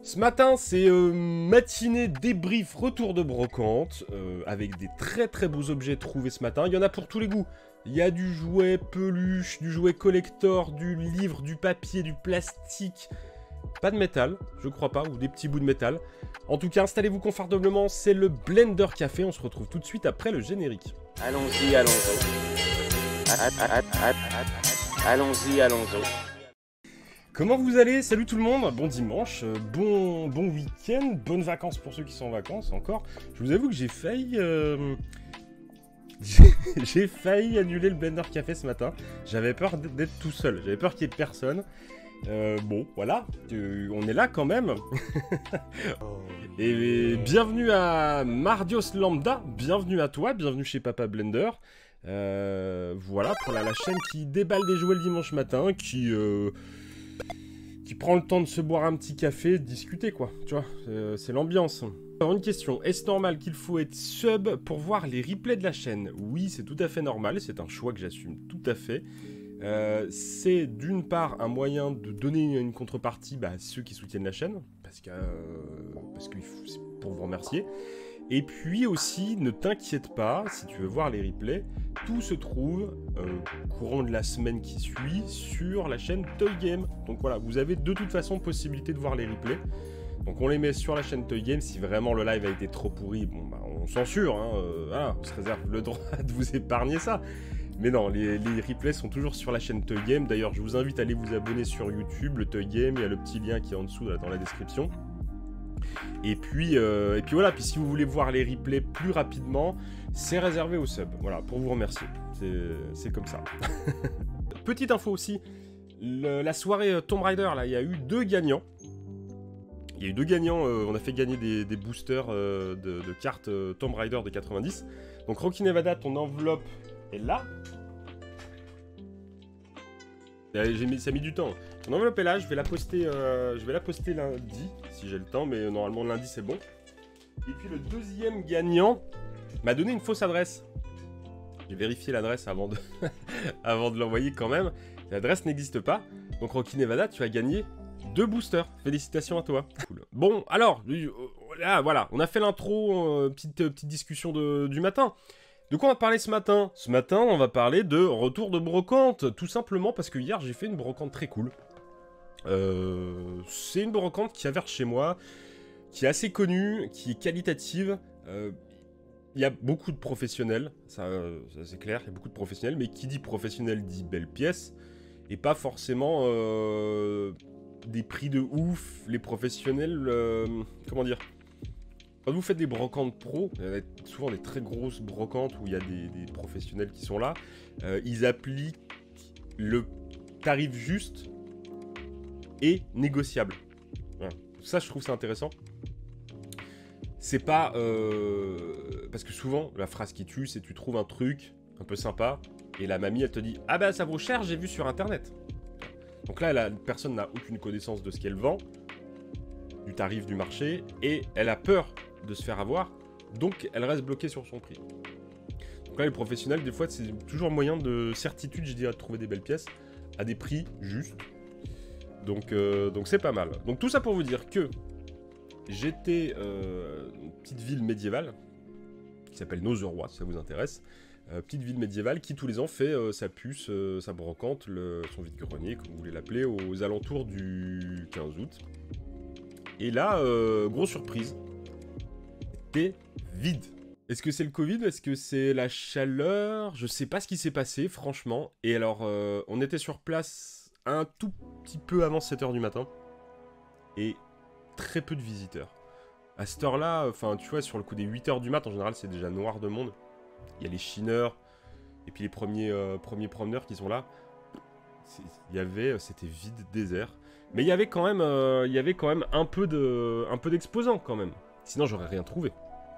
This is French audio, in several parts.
Ce matin, c'est matinée débrief retour de brocante, avec des très beaux objets trouvés ce matin. Il y en a pour tous les goûts. Il y a du jouet peluche, du jouet collector, du livre, du papier, du plastique. Pas de métal, je crois pas, ou des petits bouts de métal. En tout cas, installez-vous confortablement, c'est le Blender Café. On se retrouve tout de suite après le générique. Allons-y, allons-y. Allons-y, allons-y. Comment vous allez? Salut tout le monde, bon dimanche, bon week-end, bonnes vacances pour ceux qui sont en vacances encore. Je vous avoue que j'ai failli... j'ai failli annuler le Blender Café ce matin. J'avais peur d'être tout seul, j'avais peur qu'il y ait personne. Bon, voilà, on est là quand même. Et bienvenue à Mardios Lambda, bienvenue à toi, bienvenue chez Papa Blender. Voilà, pour la chaîne qui déballe des jouets le dimanche matin, qui prend le temps de se boire un petit café, de discuter quoi, tu vois, c'est l'ambiance. Alors une question, est-ce normal qu'il faut être sub pour voir les replays de la chaîne? Oui, c'est tout à fait normal, c'est un choix que j'assume tout à fait. C'est d'une part un moyen de donner une contrepartie à ceux qui soutiennent la chaîne, parce que c'est pour vous remercier. Et puis aussi, ne t'inquiète pas, si tu veux voir les replays, tout se trouve courant de la semaine qui suit sur la chaîne Toy Game. Donc voilà, vous avez de toute façon possibilité de voir les replays. Donc on les met sur la chaîne Toy Game. Si vraiment le live a été trop pourri, bon bah on censure, hein, voilà, on se réserve le droit de vous épargner ça. Mais non, les replays sont toujours sur la chaîne Toy Game. D'ailleurs, je vous invite à aller vous abonner sur YouTube, le Toy Game, il y a le petit lien qui est en dessous là, dans la description. Et puis voilà, puis si vous voulez voir les replays plus rapidement, c'est réservé aux subs. Voilà, pour vous remercier. C'est comme ça. Petite info aussi, la soirée Tomb Raider, là, il y a eu deux gagnants. Il y a eu deux gagnants, on a fait gagner des boosters de cartes Tomb Raider de 90. Donc Rocky Nevada, ton enveloppe est là. Ça a mis du temps. Mon enveloppe est là, je vais la poster lundi, si j'ai le temps, mais normalement lundi c'est bon. Et puis le deuxième gagnant m'a donné une fausse adresse. J'ai vérifié l'adresse avant de, avant de l'envoyer quand même. L'adresse n'existe pas. Donc Rocky Nevada, tu as gagné 2 boosters. Félicitations à toi. Cool. Bon, alors, là, voilà, on a fait l'intro, petite discussion du matin. De quoi on va parler ce matin? Ce matin, on va parler de retour de brocante, tout simplement parce que hier, j'ai fait une brocante très cool. C'est une brocante qui avère chez moi, qui est assez connue, qui est qualitative. Il y a beaucoup de professionnels, ça c'est clair, il y a beaucoup de professionnels, mais qui dit professionnel dit belle pièce, et pas forcément des prix de ouf. Les professionnels, comment dire? Quand vous faites des brocantes pro, il y a souvent des très grosses brocantes où il y a des professionnels qui sont là, ils appliquent le tarif juste et négociable. Voilà. Ça, je trouve ça intéressant. C'est pas... parce que souvent, la phrase qui tue, c'est tu trouves un truc un peu sympa, et la mamie, elle te dit « Ah bah ça vaut cher, j'ai vu sur internet ». Donc là, la personne n'a aucune connaissance de ce qu'elle vend, du tarif du marché, et elle a peur de se faire avoir, donc elle reste bloquée sur son prix. Donc là, les professionnels, des fois, c'est toujours moyen de certitude, je dirais, de trouver des belles pièces à des prix justes. Donc c'est pas mal. Donc tout ça pour vous dire que j'étais une petite ville médiévale qui s'appelle Nozerrois, si ça vous intéresse. Petite ville médiévale qui tous les ans fait sa puce, sa brocante, son vide-grenier, comme vous voulez l'appeler, aux alentours du 15 août. Et là, grosse surprise, c'était vide. Est-ce que c'est le Covid? Est-ce que c'est la chaleur? Je sais pas ce qui s'est passé, franchement. Et alors, on était sur place un tout petit peu avant 7 h du matin. Et très peu de visiteurs. À cette heure-là, enfin, tu vois, sur le coup des 8 h du matin, en général, c'est déjà noir de monde. Il y a les chineurs, et puis les premiers promeneurs qui sont là. C'était vide, désert. Mais il y avait quand même un peu d'exposants quand même. Sinon, j'aurais rien trouvé.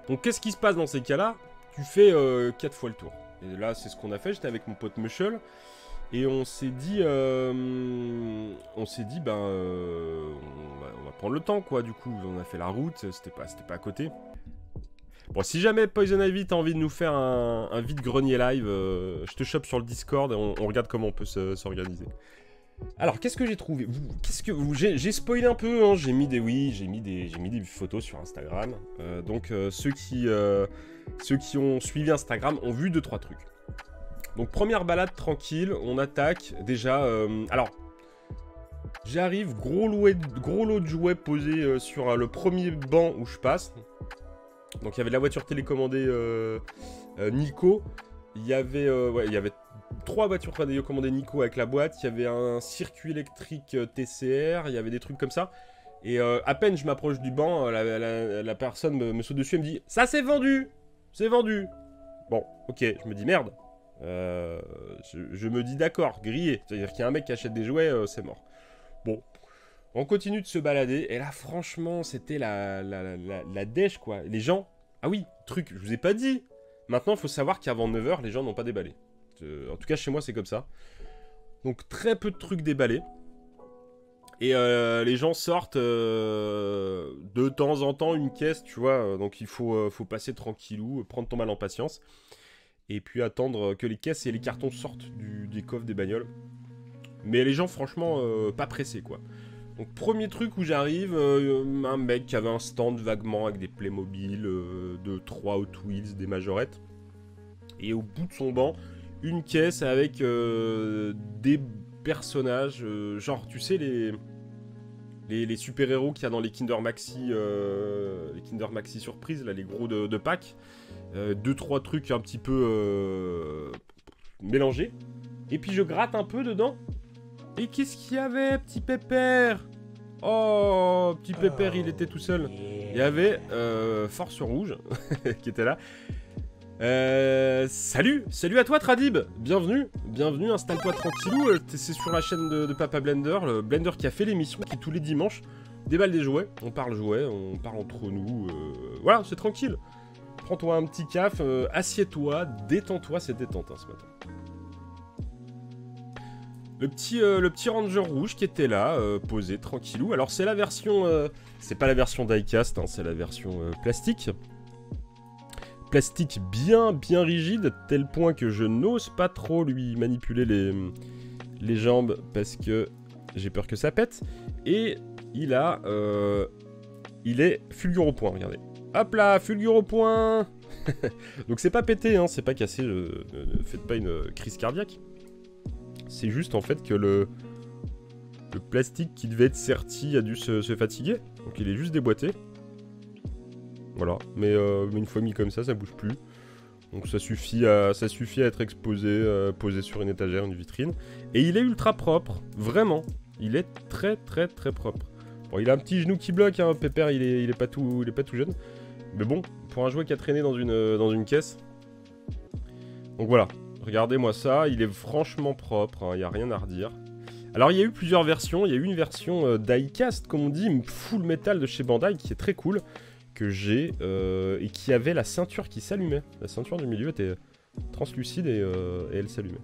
Donc, qu'est-ce qui se passe dans ces cas-là? Tu fais 4 fois le tour. Et là, c'est ce qu'on a fait. J'étais avec mon pote Mushel. Et on s'est dit, on va prendre le temps, quoi, du coup. On a fait la route, c'était pas à côté. Bon, si jamais Poison Ivy t'as envie de nous faire un vide-grenier live, je te chope sur le Discord et on regarde comment on peut s'organiser. Alors, qu'est-ce que j'ai trouvé? Qu'est-ce que j'ai spoilé un peu, hein, j'ai mis des photos sur Instagram. Donc, ceux qui ont suivi Instagram ont vu 2-3 trucs. Donc, première balade tranquille, on attaque. Déjà, alors, j'arrive, gros lot de jouets posés sur le premier banc où je passe. Donc, il y avait la voiture télécommandée Nico. Il y avait 3 voitures télécommandées Nico avec la boîte. Il y avait un circuit électrique TCR. Il y avait des trucs comme ça. Et à peine je m'approche du banc, la personne me saute dessus et me dit « Ça, c'est vendu! C'est vendu !» Bon, ok, je me dis « Merde !» je me dis « D'accord, grillé. » C'est-à-dire qu'il y a un mec qui achète des jouets, c'est mort. Bon, on continue de se balader. Et là, franchement, c'était la dèche, quoi. Les gens... Ah oui, truc, je vous ai pas dit. Maintenant, il faut savoir qu'avant 9h, les gens n'ont pas déballé. En tout cas, chez moi, c'est comme ça. Donc, très peu de trucs déballés. Et les gens sortent de temps en temps une caisse, tu vois. Donc, il faut passer tranquillou, prendre ton mal en patience. Et puis attendre que les caisses et les cartons sortent des coffres des bagnoles. Mais les gens, franchement, pas pressés, quoi. Donc, premier truc où j'arrive, un mec qui avait un stand vaguement avec des Playmobil, 2-3 Hot Wheels, des majorettes. Et au bout de son banc, une caisse avec des personnages, genre, tu sais, les super-héros qu'il y a dans les Kinder Maxi surprise, là, les gros de Pâques. 2-3 trucs un petit peu mélangés. Et puis je gratte un peu dedans. Et qu'est-ce qu'il y avait, petit pépère? Oh, petit pépère, il était tout seul. Il y avait Force Rouge qui était là. Salut à toi Tradib, bienvenue, installe-toi tranquillou, c'est sur la chaîne de Papa Blender, le Blender qui a fait l'émission, qui tous les dimanches déballe des jouets, on parle jouets, on parle entre nous, voilà, c'est tranquille. Prends-toi un petit caf, assieds-toi, détends-toi, c'est détente hein, ce matin. Le petit Ranger rouge qui était là, posé tranquillou, alors c'est la version, c'est pas la version diecast, hein, c'est la version plastique. Plastique bien rigide, tel point que je n'ose pas trop lui manipuler les jambes parce que j'ai peur que ça pète. Et il est fulgure au point, regardez. Hop là, fulgure au point. Donc c'est pas pété, hein, c'est pas cassé, ne faites pas une crise cardiaque. C'est juste en fait que le plastique qui devait être serti a dû se fatiguer. Donc il est juste déboîté. Voilà, mais une fois mis comme ça bouge plus. Donc ça suffit à être exposé, posé sur une étagère, une vitrine. Et il est ultra propre, vraiment. Il est très propre. Bon, il a un petit genou qui bloque, hein, Pépère, il est pas tout jeune. Mais bon, pour un jouet qui a traîné dans une caisse. Donc voilà, regardez-moi ça, il est franchement propre, hein, il n'y a rien à redire. Alors il y a eu plusieurs versions, il y a eu une version diecast, comme on dit, full metal de chez Bandai, qui est très cool. Que j'ai et qui avait la ceinture qui s'allumait. La ceinture du milieu était translucide et elle s'allumait.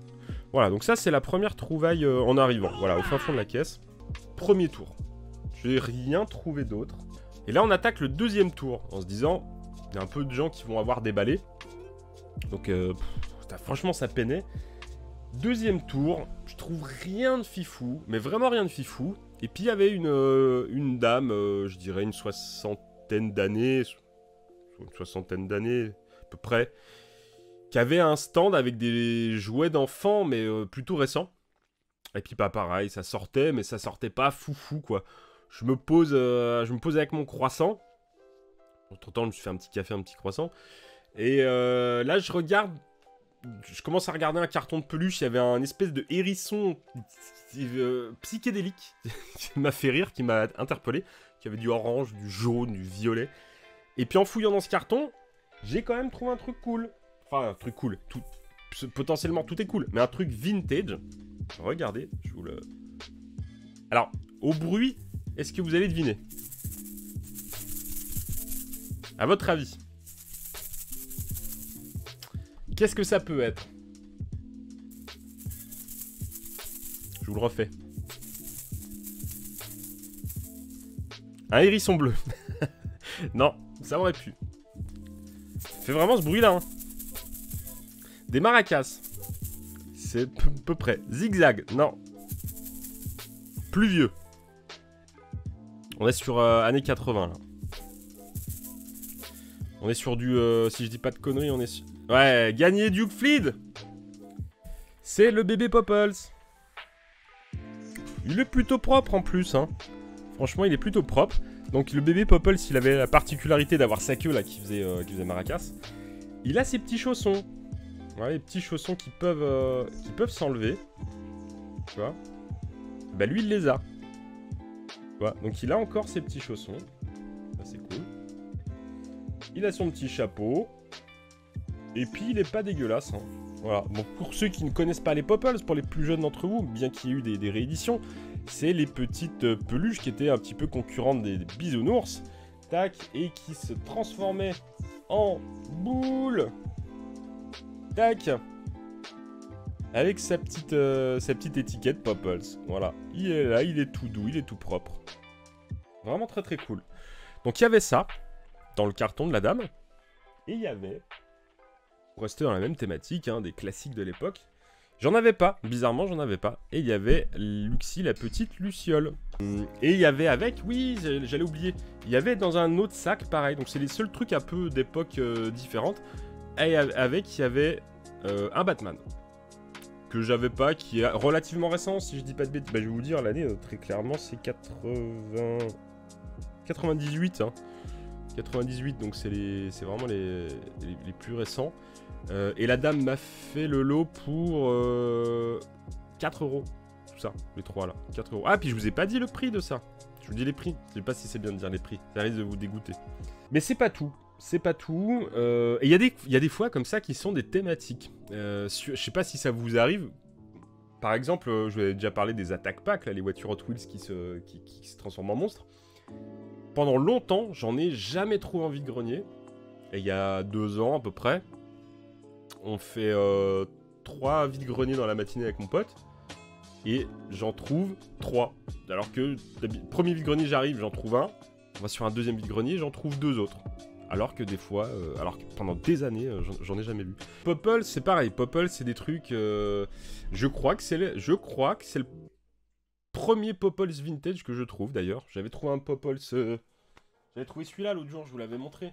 Voilà, donc ça c'est la première trouvaille en arrivant. Voilà, au fin fond de la caisse. Premier tour. J'ai rien trouvé d'autre. Et là on attaque le deuxième tour en se disant, il y a un peu de gens qui vont avoir déballé. Donc franchement ça peinait. Deuxième tour, je trouve rien de fifou, mais vraiment rien de fifou. Et puis il y avait une dame, je dirais une soixantaine d'années à peu près, qui avait un stand avec des jouets d'enfants, mais plutôt récents. Et puis pas pareil, ça sortait, mais ça sortait pas foufou, quoi. Je me pose avec mon croissant. Entre-temps, je me suis fait un petit café, un petit croissant. Et là, je commence à regarder un carton de peluche. Il y avait un espèce de hérisson psychédélique qui m'a fait rire, qui m'a interpellé. Qui avait du orange, du jaune, du violet. Et puis en fouillant dans ce carton, j'ai quand même trouvé un truc cool. Enfin, un truc cool. Potentiellement, tout est cool. Mais un truc vintage. Regardez, je vous le... Alors, au bruit, est-ce que vous allez deviner? À votre avis, qu'est-ce que ça peut être? Je vous le refais. Un hérisson bleu. Non, ça aurait pu. Fait vraiment ce bruit-là. Hein. Des maracas. C'est peu près. Zigzag. Non. plus vieux. On est sur années 80 là. On est sur du... si je dis pas de conneries, on est sur... Ouais, gagné Duke Fleed. C'est le bébé Popples. Il est plutôt propre en plus, hein. Franchement, il est plutôt propre. Donc le bébé Popples, il avait la particularité d'avoir sa queue là qui faisait maracas. Il a ses petits chaussons. Ouais, les petits chaussons qui peuvent s'enlever. Tu vois. Bah lui, il les a. Tu vois. Donc il a encore ses petits chaussons. Ça, c'est cool. Il a son petit chapeau. Et puis, il est pas dégueulasse, hein. Voilà. Bon, pour ceux qui ne connaissent pas les Popples, pour les plus jeunes d'entre vous, bien qu'il y ait eu des rééditions, c'est les petites peluches qui étaient un petit peu concurrentes des bisounours. Tac. Et qui se transformaient en boule. Tac. Avec sa petite étiquette Popples. Voilà. Il est là, il est tout doux, il est tout propre. Vraiment très très cool. Donc il y avait ça, dans le carton de la dame. Et il y avait, pour rester dans la même thématique, hein, des classiques de l'époque. J'en avais pas, bizarrement j'en avais pas. Et il y avait Luxie, la petite Luciole. Et il y avait avec, oui, j'allais oublier, il y avait dans un autre sac pareil. Donc c'est les seuls trucs un peu d'époques différentes. Et avec, il y avait un Batman. Que j'avais pas, qui est relativement récent, si je dis pas de bêtises. Bah, je vais vous dire, l'année, très clairement, c'est 98, hein. 98, donc c'est vraiment les plus récents. Et la dame m'a fait le lot pour 4 €. Tout ça, les trois là. 4 €. Ah, puis je vous ai pas dit le prix de ça. Je vous dis les prix. Je sais pas si c'est bien de dire les prix. Ça risque de vous dégoûter. Mais c'est pas tout. C'est pas tout. Et il y a des fois comme ça qui sont des thématiques. Je sais pas si ça vous arrive. Par exemple, je vous avais déjà parlé des attack packs, là, les voitures Hot Wheels qui se transforment en monstres. Pendant longtemps, j'en ai jamais trouvé en vide-grenier. Et il y a 2 ans à peu près, on fait 3 vide-greniers dans la matinée avec mon pote. Et j'en trouve 3. Alors que, premier vide-grenier, j'arrive, j'en trouve un. On va sur un deuxième vide-grenier, j'en trouve 2 autres. Alors que des fois, alors que pendant des années, j'en ai jamais vu. Popples, c'est pareil. Popples, c'est des trucs... je crois que c'est le premier Popples vintage que je trouve, d'ailleurs. J'avais trouvé un Popples... J'avais trouvé celui-là l'autre jour, je vous l'avais montré.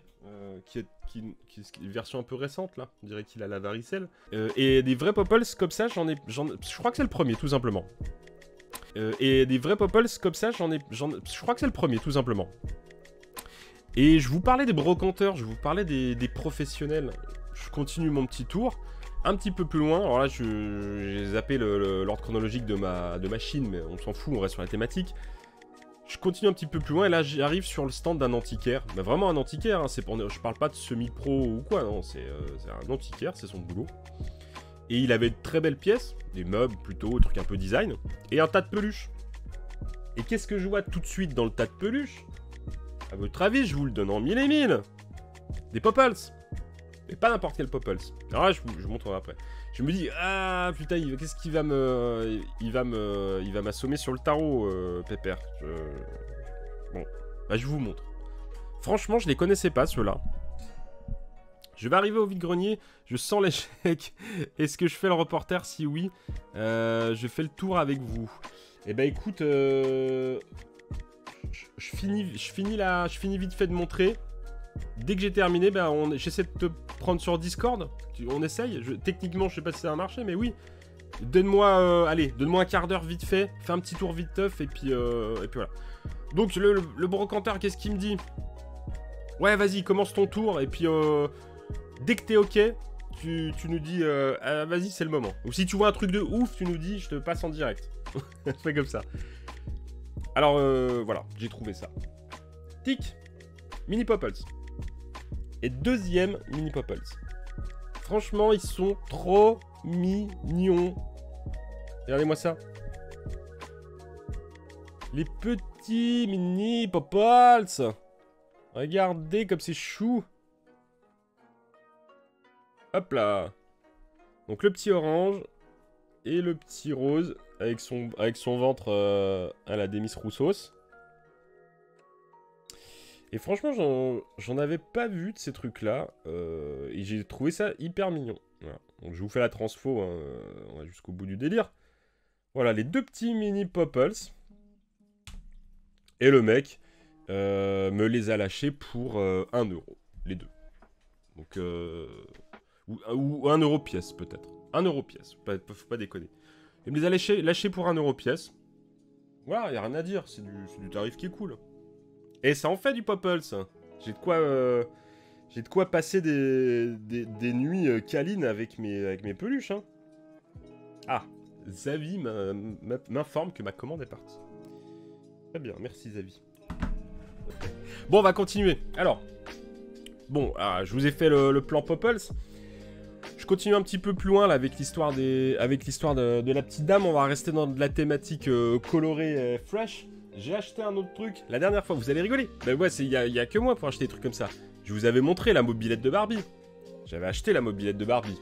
Qui est une version un peu récente, là. On dirait qu'il a la varicelle. Et des vrais Popples comme ça, je crois que c'est le premier, tout simplement. Et des vrais Popples comme ça, je crois que c'est le premier, tout simplement. Et je vous parlais des brocanteurs, je vous parlais des professionnels. Je continue mon petit tour. Un petit peu plus loin, alors là j'ai zappé l'ordre chronologique de ma Chine, mais on s'en fout, on reste sur la thématique. Je continue un petit peu plus loin et là j'arrive sur le stand d'un antiquaire. Mais vraiment un antiquaire, hein, je parle pas de semi-pro ou quoi, non, c'est un antiquaire, c'est son boulot. Et il avait de très belles pièces, des meubles plutôt, des trucs un peu design, et un tas de peluches. Et qu'est-ce que je vois tout de suite dans le tas de peluches? À votre avis, je vous le donne en 1000 et 1000. Des Popples. Mais pas n'importe quel Popples. Alors là, je vous montrerai après. Je me dis, ah putain, qu'est-ce qu'il va me... Il va m'assommer sur le tarot, Pépère. Bon, bah je vous montre. Franchement, je les connaissais pas, ceux-là. Je vais arriver au vide-grenier, je sens l'échec. Est-ce que je fais le reporter? Si oui, je fais le tour avec vous. Eh bah écoute... Je finis vite fait de montrer. Dès que j'ai terminé, j'essaie de te prendre sur Discord. On essaye. Techniquement, je sais pas si ça va marcher, mais oui. Donne-moi un quart d'heure vite fait. Fais un petit tour vite teuf et puis voilà. Donc le brocanteur, qu'est-ce qu'il me dit? Ouais, vas-y, commence ton tour et puis dès que t'es ok, tu nous dis ah, vas-y, c'est le moment. Ou si tu vois un truc de ouf, tu nous dis, je te passe en direct. Fais comme ça. Alors voilà, j'ai trouvé ça. Tic, mini Popples. Et deuxième mini Popples. Franchement, ils sont trop mignons. Regardez-moi ça. Les petits mini Popples. Regardez comme c'est chou. Hop là. Donc le petit orange et le petit rose avec son ventre à la Demis Roussos. Et franchement, j'en avais pas vu de ces trucs-là. Et j'ai trouvé ça hyper mignon. Voilà. Donc je vous fais la transfo, hein, on va jusqu'au bout du délire. Voilà, les deux petits mini Popples. Et le mec me les a lâchés pour 1 €, les deux. Donc, ou 1 € pièce, peut-être. 1 € pièce, faut pas déconner. Il me les a lâchés pour 1 € pièce. Voilà, y a rien à dire, c'est du tarif qui est cool. Et ça en fait du Popples. J'ai de quoi passer des nuits câlines avec mes peluches. Hein. Ah, Zavi m'informe que ma commande est partie. Très bien, merci Zavi. Bon, on va continuer. Alors, bon, je vous ai fait le plan Popples. Je continue un petit peu plus loin là avec l'histoire de la petite dame. On va rester dans de la thématique colorée fresh. J'ai acheté un autre truc. La dernière fois, vous allez rigoler. Ben ouais, il y a que moi pour acheter des trucs comme ça. Je vous avais montré la mobilette de Barbie. J'avais acheté la mobilette de Barbie.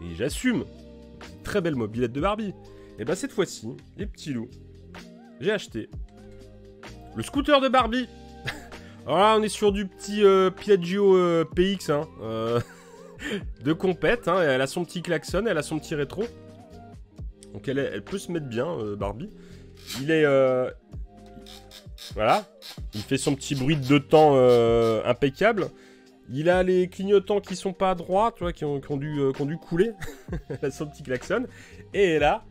Et j'assume. Une très belle mobilette de Barbie. Et ben cette fois-ci, les petits loups, j'ai acheté le scooter de Barbie. Alors là, on est sur du petit Piaggio PX, hein. De compète, hein. Elle a son petit klaxon, elle a son petit rétro. Donc elle peut se mettre bien, Barbie. Il est... Voilà. Il fait son petit bruit de 2 temps impeccable. Il a les clignotants qui sont pas droits, tu vois, qui ont dû couler. Elle a son petit klaxon. Et là,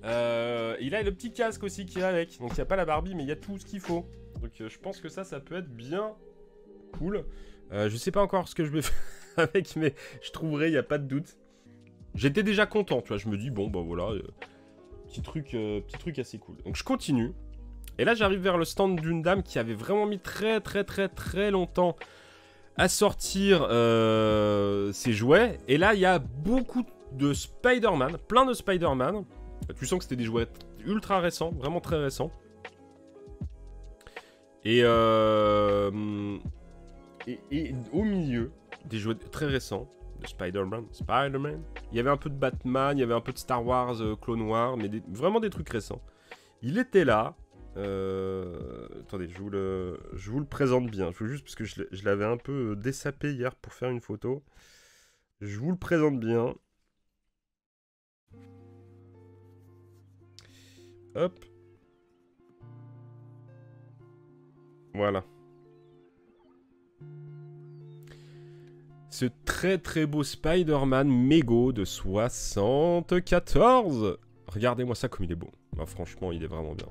il a le petit casque aussi qui va avec. Donc il n'y a pas la Barbie, mais il y a tout ce qu'il faut. Donc je pense que ça peut être bien cool. Je sais pas encore ce que je vais faire avec, mais je trouverai, il n'y a pas de doute. J'étais déjà content, tu vois. Je me dis, bon, bah voilà, petit truc assez cool. Donc je continue. Et là, j'arrive vers le stand d'une dame qui avait vraiment mis très longtemps à sortir ses jouets. Et là, il y a beaucoup de Spider-Man, plein de Spider-Man. Tu sens que c'était des jouets ultra récents, vraiment très récents. Et au milieu, des jouets très récents de Spider-Man. Il y avait un peu de Batman, il y avait un peu de Star Wars, Clone Wars, mais vraiment des trucs récents. Il était là. Attendez, je vous le présente bien. Je veux juste parce que je l'avais un peu dessapé hier pour faire une photo. Je vous le présente bien. Hop. Voilà. Ce très beau Spider-Man Mego de 74. Regardez-moi ça comme il est beau. Bah, franchement, il est vraiment bien.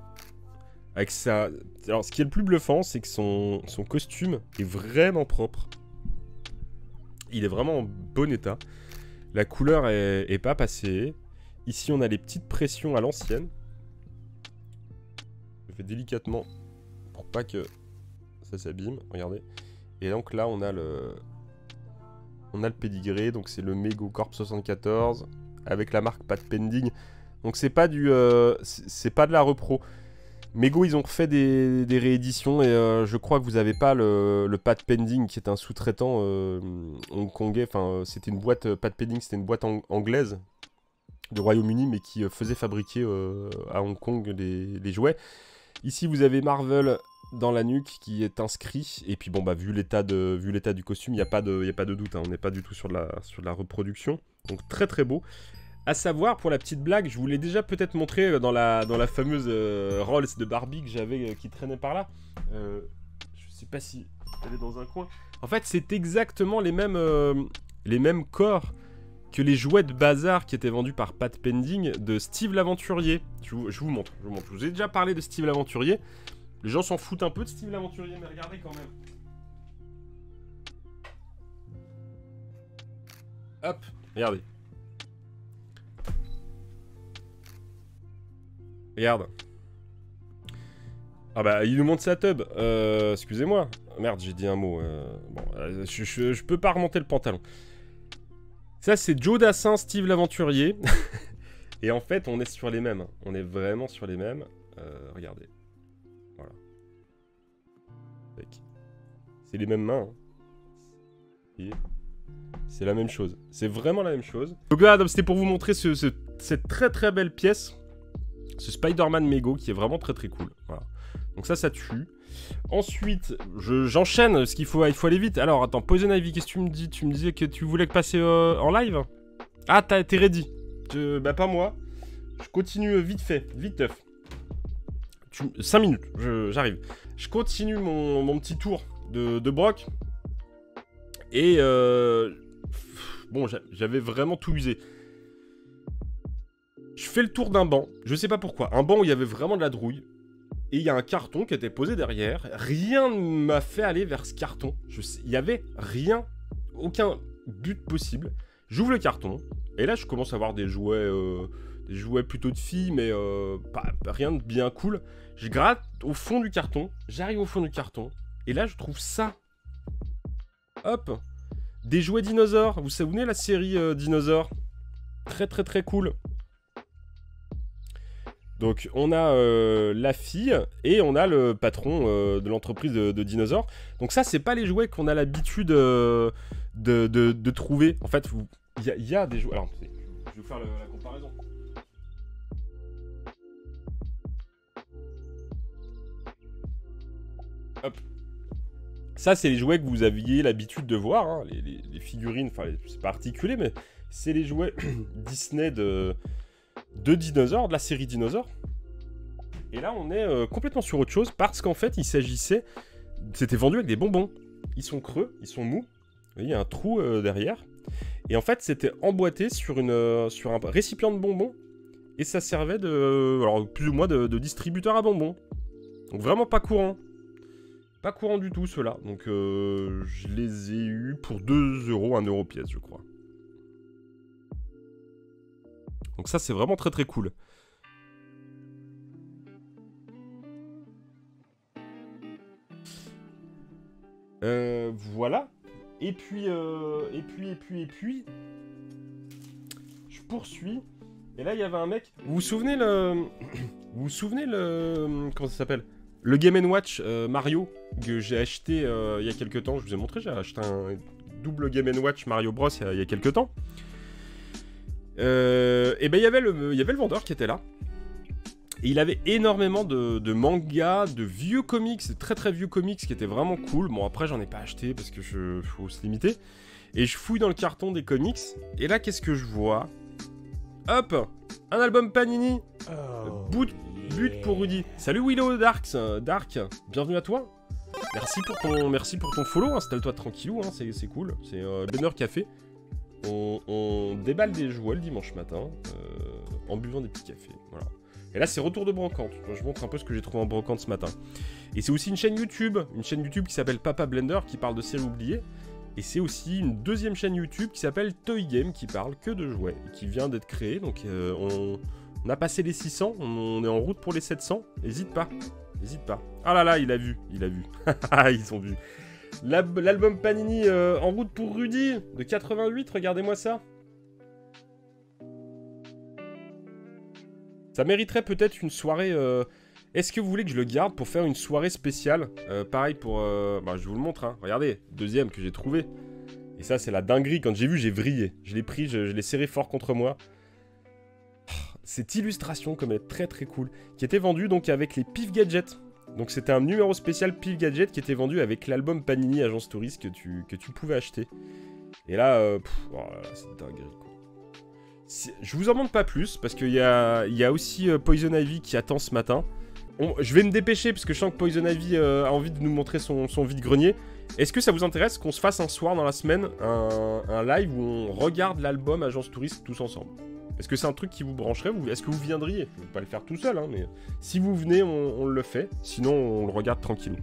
Avec ça... Alors, ce qui est le plus bluffant, c'est que son costume est vraiment propre. Il est vraiment en bon état. La couleur est pas passée. Ici, on a les petites pressions à l'ancienne. Je fais délicatement pour pas que ça s'abîme. Regardez. Et donc là, on a le pédigré. Donc, c'est le Mego Corp 74 avec la marque Pat Pending. Donc, c'est pas c'est pas de la repro. Mego, ils ont refait des rééditions et je crois que vous n'avez pas le Pat Pending qui est un sous-traitant hongkongais. Enfin, c'était une boîte, Pat Pending, c'était une boîte anglaise du Royaume-Uni, mais qui faisait fabriquer à Hong Kong les jouets. Ici, vous avez Marvel dans la nuque qui est inscrit. Et puis, bon, bah, vu l'état du costume, il n'y a pas de doute. Hein, on n'est pas du tout sur de la reproduction. Donc, très beau. À savoir, pour la petite blague, je vous l'ai déjà peut-être montré dans la fameuse Rolls de Barbie que j'avais qui traînait par là. Je sais pas si elle est dans un coin. En fait, c'est exactement les mêmes corps que les jouets de bazar qui étaient vendus par Pat Pending de Steve l'Aventurier. Je vous montre. Je vous ai déjà parlé de Steve l'Aventurier. Les gens s'en foutent un peu de Steve l'Aventurier, mais regardez quand même. Hop, regardez. Regarde. Ah bah, il nous montre sa tub. Excusez-moi. Merde, j'ai dit un mot. Bon, je peux pas remonter le pantalon. Ça, c'est Joe Dassin, Steve l'Aventurier. Et en fait, on est sur les mêmes. On est vraiment sur les mêmes. Regardez. Voilà. C'est les mêmes mains. Hein. C'est la même chose. C'est vraiment la même chose. Donc là, c'était pour vous montrer cette très belle pièce. Ce Spider-Man Mego qui est vraiment très cool. Voilà. Donc ça tue. Ensuite, j'enchaîne parce il faut aller vite. Alors attends, Poison Ivy, qu'est-ce que tu me dis? Tu me disais que tu voulais passer en live? Ah, t'es ready. Bah pas moi. Je continue vite fait, viteuf. 5 minutes, j'arrive. Je continue mon petit tour de broc. Et bon, j'avais vraiment tout usé. Je fais le tour d'un banc, je sais pas pourquoi. Un banc où il y avait vraiment de la drouille. Et il y a un carton qui était posé derrière. Rien ne m'a fait aller vers ce carton. Il y avait rien, aucun but possible. J'ouvre le carton. Et là, je commence à voir des jouets plutôt de filles, mais rien de bien cool. Je gratte au fond du carton. J'arrive au fond du carton. Et là, je trouve ça. Hop. Des jouets dinosaures. Vous vous souvenez la série dinosaures? Très très très cool. Donc on a la fille et on a le patron de l'entreprise de dinosaures. Donc ça, c'est pas les jouets qu'on a l'habitude de trouver. En fait, il y a des jouets... Alors, je vais vous faire la comparaison. Hop. Ça, c'est les jouets que vous aviez l'habitude de voir. Hein. Les figurines, enfin, c'est pas articulé, mais c'est les jouets Disney de dinosaures, de la série dinosaures. Et là, on est complètement sur autre chose parce qu'en fait, il s'agissait... C'était vendu avec des bonbons. Ils sont creux, ils sont mous. Vous voyez, il y a un trou derrière. Et en fait, c'était emboîté sur un récipient de bonbons. Et ça servait alors, plus ou moins de distributeur à bonbons. Donc vraiment pas courant. Pas courant du tout, ceux-là. Donc je les ai eus pour 2 euros, 1 euro pièce, je crois. Donc ça, c'est vraiment très très cool. Voilà. Et puis, je poursuis. Et là, il y avait un mec. Vous vous souvenez comment ça s'appelle? Le Game & Watch Mario que j'ai acheté il y a quelques temps. Je vous ai montré, j'ai acheté un double Game & Watch Mario Bros il y a quelques temps. Et ben il y avait le vendeur qui était là. Et il avait énormément de mangas, de vieux comics, de très très vieux comics qui étaient vraiment cool. Bon, après j'en ai pas acheté parce que faut se limiter. Et je fouille dans le carton des comics. Et là, qu'est-ce que je vois? Hop, un album Panini. But pour Rudy. Salut Willow Dark, bienvenue à toi. Merci pour ton follow. Installe-toi tranquillou, hein, c'est cool. C'est Benner Café. On déballe des jouets le dimanche matin en buvant des petits cafés. Voilà. Et là, c'est retour de brocante. Je vous montre un peu ce que j'ai trouvé en brocante ce matin. Et c'est aussi une chaîne YouTube qui s'appelle Papa Blender, qui parle de séries oubliées. Et c'est aussi une deuxième chaîne YouTube qui s'appelle Toy Game, qui parle que de jouets, et qui vient d'être créée. Donc on a passé les 600, on est en route pour les 700. N'hésite pas. Ah là là, il a vu. Ils ont vu. L'album Panini en route pour Rudy de 88, regardez-moi ça. Ça mériterait peut-être une soirée... Est-ce que vous voulez que je le garde pour faire une soirée spéciale? Pareil pour... je vous le montre, hein. Regardez, deuxième que j'ai trouvé. Et ça, c'est la dinguerie. Quand j'ai vu, j'ai vrillé. Je l'ai pris, je l'ai serré fort contre moi. Cette illustration, comme elle est très très cool, qui était vendue donc avec les Pif Gadgets. Donc c'était un numéro spécial Pif Gadget qui était vendu avec l'album Panini Agence Touriste que tu pouvais acheter. Et là, c'est dinguerie, quoi. Je vous en montre pas plus, parce qu'il y a aussi Poison Ivy qui attend ce matin. Je vais me dépêcher, parce que je sens que Poison Ivy a envie de nous montrer son vide-grenier. Est-ce que ça vous intéresse qu'on se fasse un soir dans la semaine, un live où on regarde l'album Agence Touriste tous ensemble? Est-ce que c'est un truc qui vous brancherait? Est-ce que vous viendriez? Je ne vais pas le faire tout seul, hein, mais si vous venez, on le fait. Sinon, on le regarde tranquillou.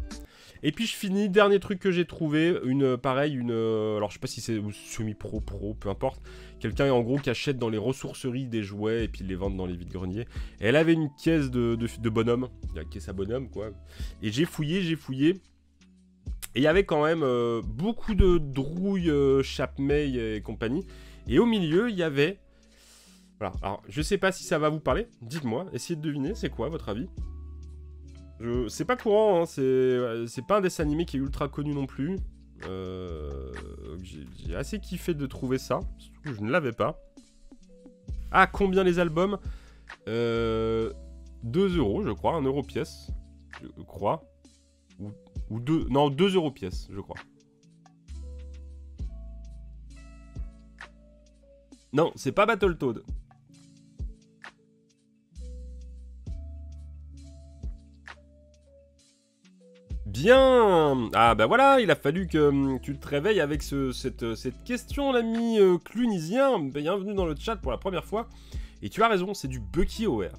Et puis je finis, dernier truc que j'ai trouvé, alors je sais pas si c'est semi-pro, peu importe, quelqu'un en gros qui achète dans les ressourceries des jouets et puis les vend dans les vides-greniers. Et elle avait une caisse de bonhomme, la caisse à bonhomme quoi. Et j'ai fouillé, et il y avait quand même beaucoup de drouilles, Chapmay et compagnie. Et au milieu, il y avait... Voilà, alors je sais pas si ça va vous parler, dites-moi, essayez de deviner, c'est quoi votre avis? C'est pas courant, hein, c'est pas un dessin animé qui est ultra connu non plus. J'ai assez kiffé de trouver ça, surtout que je ne l'avais pas. Ah, combien les albums 2 euros, je crois, 1 euro pièce, je crois. Ou 2 euros pièce, je crois. Non, c'est pas Battletoad. bien. Ah bah voilà, il a fallu que tu te réveilles avec cette question, l'ami clunisien. Bienvenue dans le chat pour la première fois. Et tu as raison, c'est du BuckyOR.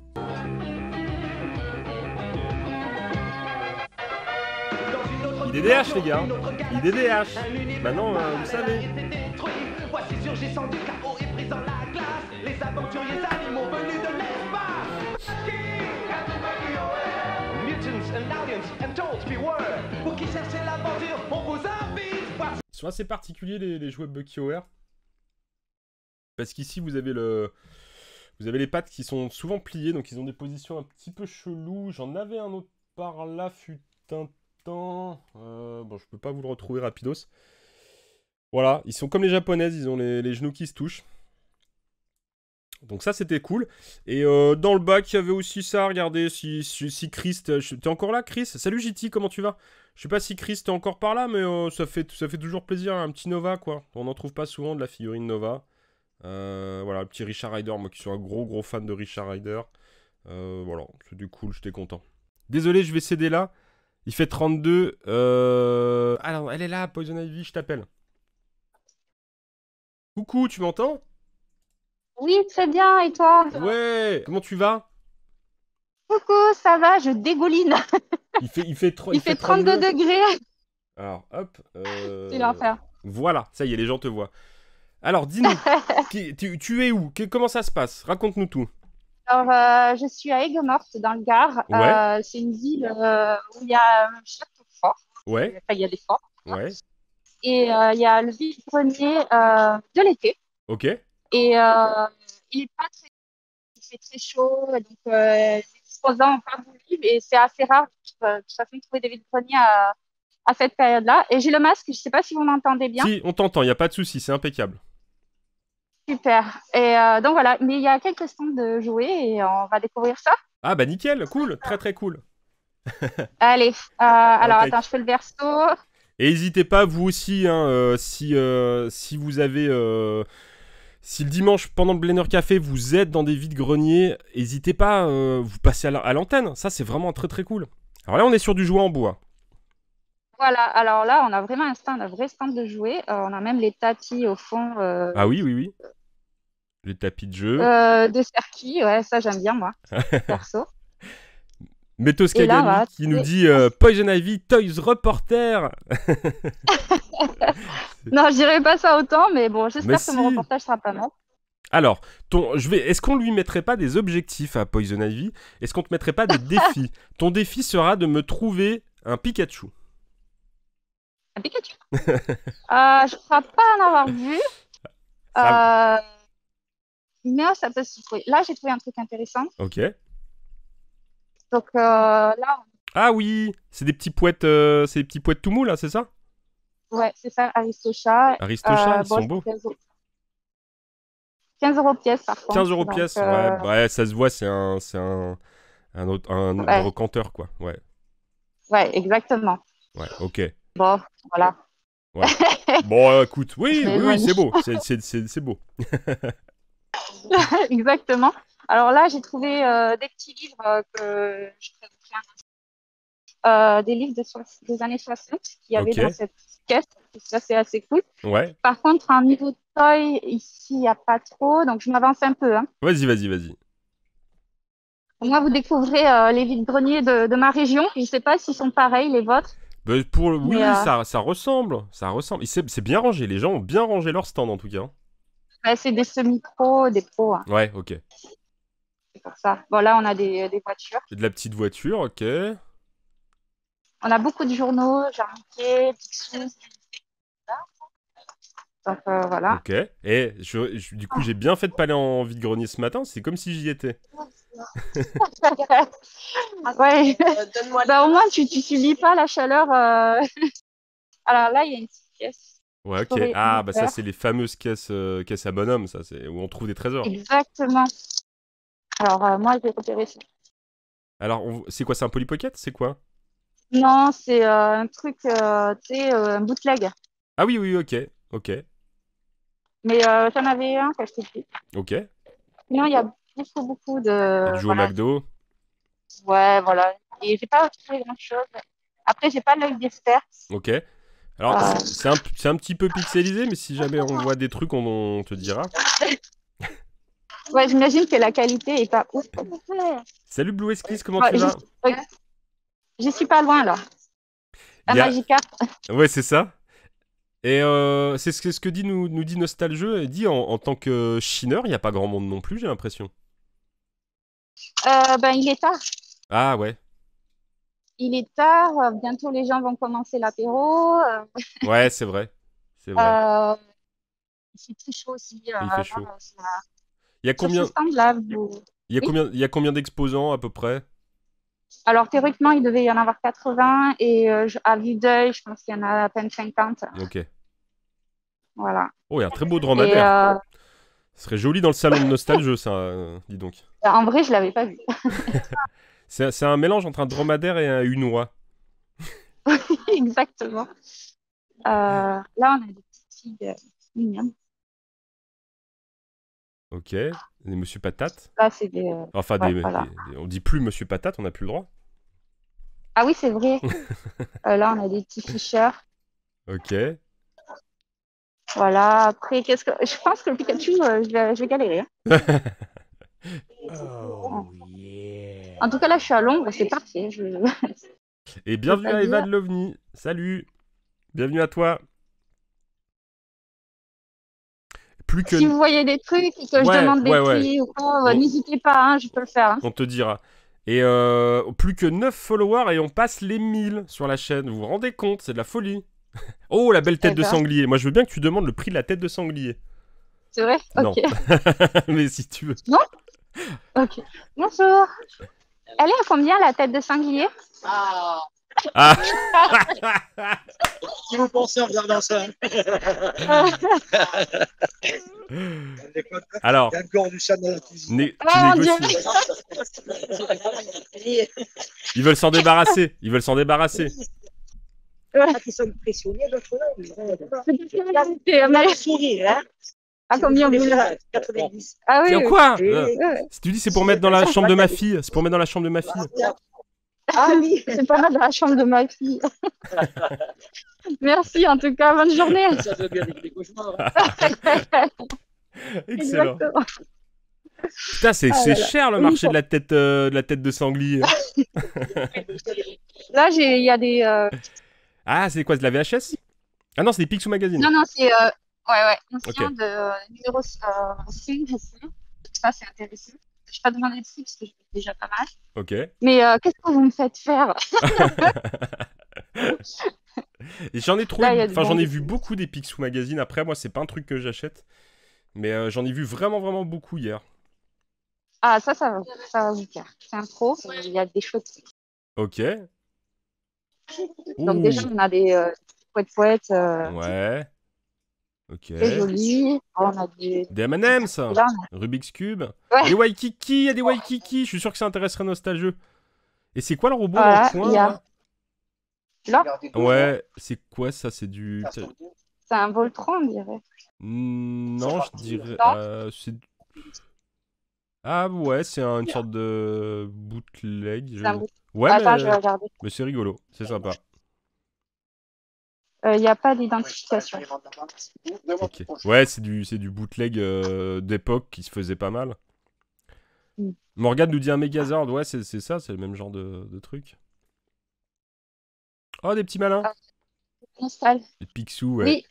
IDDH les gars, IDDH. Maintenant, vous savez. Voici surgissant du chaos et brisant la glace. Les aventuriers animaux venus de l'espace. Mutants and aliens and don't beware. Pour qui cherchez l'aventure, on vous invite. Ils sont assez particuliers les jouets BuckyOR. Parce qu'ici vous avez les pattes qui sont souvent pliées, donc ils ont des positions un petit peu cheloues. J'en avais un autre par là, fut un temps. Bon, je peux pas vous le retrouver rapidos. Voilà, ils sont comme les japonaises, ils ont les genoux qui se touchent. Donc ça, c'était cool. Et dans le bac, il y avait aussi ça. Regardez, si Chris... T'es encore là, Chris? Salut JT, comment tu vas? Je sais pas si Chris t'es encore par là, mais ça fait toujours plaisir. Un petit Nova, quoi. On n'en trouve pas souvent de la figurine Nova. Voilà, le petit Richard Rider. Moi qui suis un gros fan de Richard Rider. Voilà, c'est du cool, j'étais content. Désolé, je vais céder là. Il fait 32. Alors, elle est là, Poison Ivy, je t'appelle. Coucou, tu m'entends? Oui, très bien, et toi? Ouais, comment tu vas? Coucou, ça va, je dégouline. Il fait 32 degrés. Alors, hop. C'est l'enfer. Voilà, ça y est, les gens te voient. Alors, dis-nous, tu es où? Comment ça se passe? Raconte-nous tout. Alors, je suis à Aigues-Mortes, dans le Gard. Ouais. C'est une ville où il y a un château fort. Ouais. Enfin, il y a des forts. Ouais. Et il y a le vide-grenier de l'été. Ok. Et il est pas très... Il fait très chaud, donc les disposants n'ont pas voulu. Et c'est assez rare, de toute façon, de trouver des vides-greniers à cette période-là. Et j'ai le masque, je ne sais pas si vous m'entendez bien. Si, on t'entend, il n'y a pas de souci, c'est impeccable. Super. Et donc voilà, mais il y a quelques stands de jouets et on va découvrir ça. Ah bah nickel, cool, très cool. Allez, alors Impec. attends, je fais le verso. Et n'hésitez pas, vous aussi, hein, si vous avez... si le dimanche, pendant le Blender Café, vous êtes dans des vides-greniers, n'hésitez pas, vous passez à l'antenne. Ça, c'est vraiment très cool. Alors là, on est sur du jouet en bois. Voilà, alors là, on a vraiment un vrai stand de jouets. On a même les tapis au fond Ah oui. Les tapis de jeu. de Serki. Ouais, ça, j'aime bien, moi, perso. Métos Et là, Kagami qui nous dit Poison Ivy, Toys Reporter. Non, je dirais pas ça autant, mais bon, Mais j'espère que mon si. reportage sera pas mal. Alors, est-ce qu'on lui mettrait pas des objectifs à Poison Ivy? Est-ce qu'on te mettrait pas des défis? Ton défi sera de me trouver un Pikachu. Un Pikachu. Je crois pas en avoir vu. Mais ça peut se trouver. Là, j'ai trouvé un truc intéressant. Ok. Donc là, Ah oui, c'est des petits poètes, tout mous là, c'est ça? ouais, c'est ça, Aristocha. Aristocha, ils Bon, sont beaux. 15 € pièce, par contre. 15 € Donc, pièce, ouais, ça se voit, c'est un brocanteur quoi. Ouais, exactement. ouais, ok. Bon, voilà. Ouais. Bon, écoute, oui, Mais c'est beau, c'est beau. Exactement. Alors là, j'ai trouvé des petits livres que je présenterai des livres des années 60 qu'il y avait Ok. dans cette caisse. Ça, c'est assez cool. Ouais. Par contre, en niveau toy, ici, il n'y a pas trop. Donc, je m'avance un peu. Hein. Vas-y. Moi, vous découvrez les vides-greniers de ma région. Je ne sais pas s'ils sont pareils, les vôtres. Bah, oui, Mais, ça ressemble. C'est bien rangé, les gens ont bien rangé leur stand en tout cas. C'est des semi-pros, des pros. Hein. Ouais, ok. C'est pour ça. Bon, là, on a des voitures. De la petite voiture, ok. On a beaucoup de journaux, Jarniquet, Picsou. Donc, voilà. Ok. Et du coup, j'ai bien fait de pas aller en vide-grenier ce matin, c'est comme si j'y étais. Ouais. Bah, au moins, tu subis pas la chaleur. Alors là, il y a une petite pièce. Ouais, ok. Pourrais Ah, vous bah ça, faire. c'est les fameuses caisses à bonhomme, ça, c'est où on trouve des trésors. Exactement. Alors, moi, je vais repérer ça. Alors, c'est quoi, c'est un Polly Pocket? C'est quoi? Non, c'est un truc, tu sais, un bootleg. Ah oui, ok. Mais j'en avais un quand j'étais petite. Ok. Et Sinon, il y a beaucoup de... du jeu au Voilà. McDo. Ouais, voilà. Et j'ai pas trouvé grand-chose. Après, j'ai pas l'œil d'expert. Ok. Alors, Euh, c'est un petit peu pixelisé, mais si jamais on voit des trucs, on te dira. Ouais, j'imagine que la qualité est pas ouf. Salut Blue Esquisse, comment Ouais, tu vas? j'y suis pas loin là. Il La y a- Magica. Ouais, c'est ça. Et c'est ce que nous dit Nostalgeux. Il dit en tant que chineur, il n'y a pas grand monde non plus, j'ai l'impression. Ben, il est tard. Ah ouais. Il est tard. Bientôt, les gens vont commencer l'apéro. Ouais, c'est vrai. C'est vrai. Il fait très chaud aussi. Il fait chaud. Là, Il y a sur ce combien, stand-là, il y a combien d'exposants à peu près? alors, théoriquement, il devait y en avoir 80 et à vue d'œil, je pense qu'il y en a à peine 50. Ok. Voilà. Oh, il y a un très beau Et dromadaire. Ce serait joli dans le salon de Nostalgeux, ça, dis donc. en vrai, je l'avais pas vu. C'est un mélange entre un dromadaire et un hunois. Exactement. Là, on a des petites filles mignonnes. Ok. Des Monsieur Patate. Là, c'est des. Enfin, Ouais, voilà. on dit plus Monsieur Patate, on n'a plus le droit. Ah oui, c'est vrai. Là, on a des petits ficheurs. Ok. Voilà. Après, qu'est-ce que. Je pense que le Pikachu, je vais galérer. Hein. En tout cas, là, je suis à l'ombre, c'est parfait. Et bienvenue pas à Eva dire. de l'OVNI. Salut. Bienvenue à toi. Plus que... Si vous voyez des trucs et que je Ouais, demande des ouais, ouais. prix ou quoi, On- n'hésitez pas, hein, je peux le faire. Hein. On te dira. Et plus que 9 followers et on passe les 1000 sur la chaîne. Vous vous rendez compte? C'est de la folie. Oh, la belle tête Eh de ben. sanglier. Moi, je veux bien que tu demandes le prix de la tête de sanglier. C'est vrai? Non. Ok. Mais si tu veux. Ok. Bonjour. Elle est à combien la tête de sanglier? Ah. Si vous pensez en regardant ça. Alors, Il y a le corps du chat dans la cuisine. tu Oh, mon négocies. Ils veulent s'en débarrasser. Ils veulent s'en débarrasser. Qui sont impressionnés, d'autres C'est mal. sourire, hein. À combien vous 90. Ah oui. Tiens, oui. quoi Ouais. Si tu dis c'est pour mettre dans la chambre de ma fille. C'est pour mettre dans la chambre de ma fille. Ah oui, c'est pas mal dans la chambre de ma fille. Merci en tout cas, bonne journée. Ça veut bien avec les cauchemars. Excellent. Exactement. Putain, c'est Ah là là. cher le marché de la tête de sanglier. Là, il y a des. Ah, c'est quoi, de la VHS? Ah non, c'est des Picsou Magazine. Non, c'est ouais, ancien Ok. de numéro 5, je sais. Ça, c'est intéressant. Je vais pas demander de prix parce que je fais déjà pas mal. Ok. Mais qu'est-ce que vous me faites faire? Et j'en ai trouvé, Là, il y a du enfin bon j'en ai dessin. vu beaucoup des Picsou Magazine. Après, moi, c'est pas un truc que j'achète. Mais j'en ai vu vraiment, vraiment beaucoup hier. Ah, ça va vous plaire. C'est un pro, il y a des choses. Ok. Donc Ouh. déjà, on a des poètes Ouais. Ok. très jolis. On a des... Des M&M's, Là, Rubik's Cube. Ouais. Des Waikiki, il y a des Waikiki. Je suis sûr que ça intéresserait Nostalgeux. Et c'est quoi le robot Voilà, dans le coin il y a- là là, Ouais, c'est quoi ça? C'est du... c'est un Voltron, on dirait. Non, je dirais... Non. Ah ouais, c'est une sorte de bootleg. C'est un bout. Ouais, Attends, je vais regarder. mais c'est rigolo, c'est sympa. Il n'y a pas d'identification. Ok. Ouais, c'est du bootleg d'époque qui se faisait pas mal. Mm. Morgane nous dit un Megazord, ouais, c'est ça, c'est le même genre de truc. Oh, des petits malins. Nostal. Des Picsou, ouais. Oui.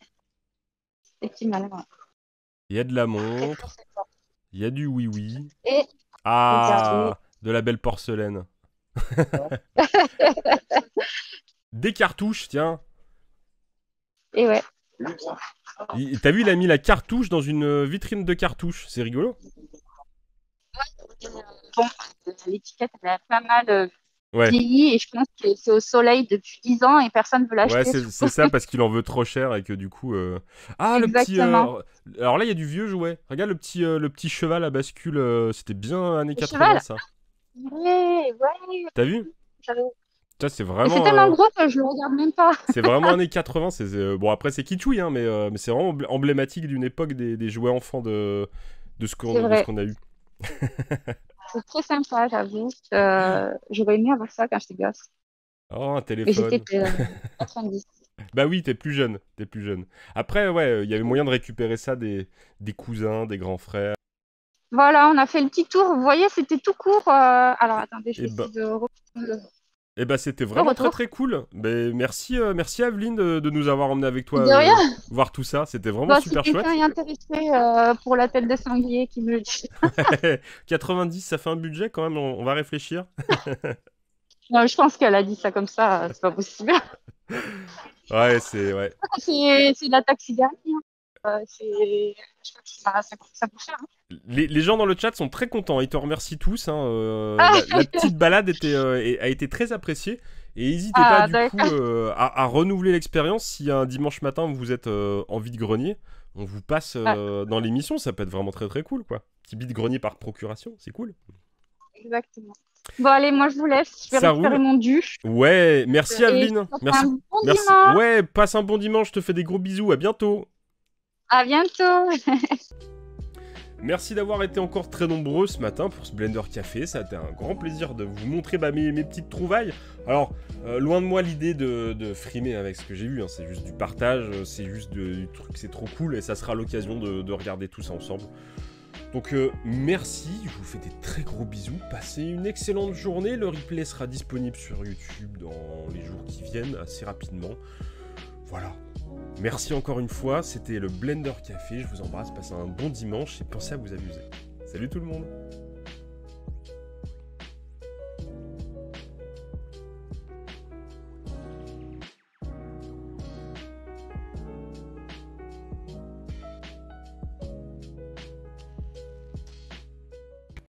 Des petits malins. Il y a de la montre, il y a du oui-oui. Et Ah, regardez. de la belle porcelaine. Des cartouches, tiens. Et ouais. T'as vu, il a mis la cartouche dans une vitrine de cartouches. C'est rigolo. Bon, l'étiquette, elle a pas mal Ouais. vieilli et je pense que c'est au soleil depuis 10 ans et personne ne veut l'acheter. Ouais, c'est ça parce qu'il en veut trop cher et que du coup. Ah, le petit. Exactement. Alors là, il y a du vieux jouet. Regarde le petit cheval à bascule. C'était bien années Le 80, cheval ça. Ouais. T'as vu? j'avais- Ça, c'est Mais vraiment. c'est tellement gros que je le regarde même pas. C'est vraiment années 80. Bon, après, c'est kitschouille, hein, mais c'est vraiment emblématique d'une époque des jouets enfants de ce C'est vrai. qu'on a eu. C'est très sympa, j'avoue. J'aurais aimé avoir ça quand j'étais gosse. Oh, un Mais téléphone. j'étais 90. Bah oui, t'es plus jeune. T'es plus jeune. Après, ouais, il y avait moyen de récupérer ça des cousins, des grands frères. Voilà, on a fait le petit tour. Vous voyez, c'était tout court. Alors, attendez, je Et vais ben, essayer de reprendre le et bah, c'était vraiment très retour. très cool. Mais merci, merci Aveline de nous avoir emmené avec toi De rien. voir tout ça. C'était vraiment Bon, si super quelqu'un chouette. est intéressé pour la tête de sanglier, qui me le dit. 90, ça fait un budget quand même. On va réfléchir. Je pense qu'elle a dit ça comme ça, c'est pas possible. Ouais, c'est ouais. C'est de la taxidermie. Je crois que ça coûte cher. Hein. Les gens dans le chat sont très contents. Ils te remercient tous. Hein. Ah, La petite balade a été très appréciée. Et n'hésitez pas du coup à renouveler l'expérience si un dimanche matin vous êtes en vide-grenier. On vous passe dans l'émission. Ça peut être vraiment très très cool, quoi. Petit vide-grenier par procuration, c'est cool. Exactement. Bon, allez, moi je vous laisse. Je vais Ça récupérer roule. mon dû. Ouais, merci Et Aveline. je vous Merci. souhaite un bon Merci. dimanche. Ouais, passe un bon dimanche. Je te fais des gros bisous. À bientôt. À bientôt. Merci d'avoir été encore très nombreux ce matin pour ce Blender Café. Ça a été un grand plaisir de vous montrer mes petites trouvailles. Alors, loin de moi l'idée de frimer avec ce que j'ai vu. Hein. C'est juste du partage, c'est juste du truc, c'est trop cool et ça sera l'occasion de regarder tout ça ensemble. Donc, merci. Je vous fais des très gros bisous. Passez une excellente journée. Le replay sera disponible sur YouTube dans les jours qui viennent, assez rapidement. Voilà. Merci encore une fois, c'était le Blender Café, je vous embrasse, passez un bon dimanche et pensez à vous amuser. Salut tout le monde!